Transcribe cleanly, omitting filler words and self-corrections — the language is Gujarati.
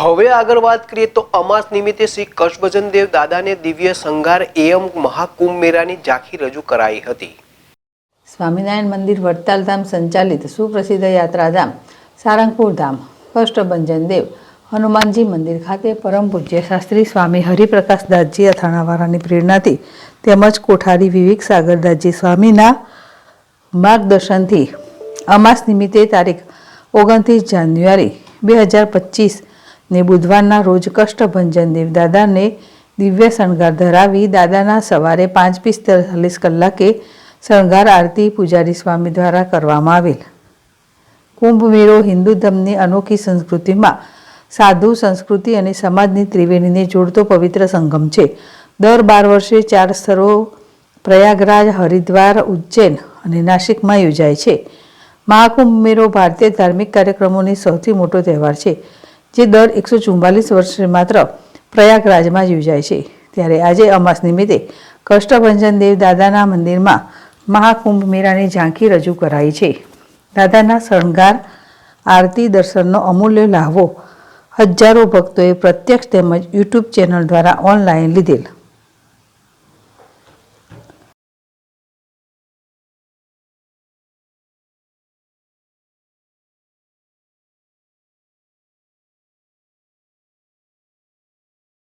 હવે આગળ વાત કરીએ તો અમાસ નિમિત્તે શ્રી કચ્છભજન દેવ દાદાને દિવ્ય શણગાર એમ મહાકુંભ મેળાની ઝાંખી રજૂ કરાઈ હતી। સ્વામિનારાયણ મંદિર વડતાલ ધામ સંચાલિત સુપ્રસિદ્ધ યાત્રાધામ સારંગપુર ધામ કષ્ટભંજન દેવ હનુમાનજી મંદિર ખાતે પરમ પૂજ્ય શાસ્ત્રી સ્વામી હરિપ્રકાશદાસજી અથાણાવાળાની પ્રેરણાથી તેમજ કોઠારી વિવેક સાગરદાસજી સ્વામીના માર્ગદર્શનથી અમાસ નિમિત્તે તારીખ 29 જાન્યુઆરી 2025 ને બુધવારના રોજ કષ્ટભંજન દેવ દાદાને દિવ્ય શણગાર ધરાવી દાદાના સવારે 5:45 કલાકે શણગાર આરતી પૂજારી સ્વામી દ્વારા કરવામાં આવેલ। કુંભ મેળો હિન્દુ ધર્મની અનોખી સંસ્કૃતિમાં સાધુ સંસ્કૃતિ અને સમાજની ત્રિવેણીને જોડતો પવિત્ર સંગમ છે। દર 12 વર્ષે 4 સ્થળો પ્રયાગરાજ, હરિદ્વાર, ઉજ્જૈન અને નાસિકમાં યોજાય છે। મહાકુંભ મેળો ભારતીય ધાર્મિક કાર્યક્રમોની સૌથી મોટો તહેવાર છે, જે દર 144 વર્ષે માત્ર પ્રયાગરાજમાં જ યોજાય છે। ત્યારે આજે અમાસ નિમિત્તે કષ્ટભંજન દેવ દાદાના મંદિરમાં મહાકુંભ મેળાની ઝાંખી રજૂ કરાઈ છે। દાદાના શણગાર આરતી દર્શનનો અમૂલ્ય લાહવો હજારો ભક્તોએ પ્રત્યક્ષ તેમજ યુટ્યુબ ચેનલ દ્વારા ઓનલાઈન લીધેલ।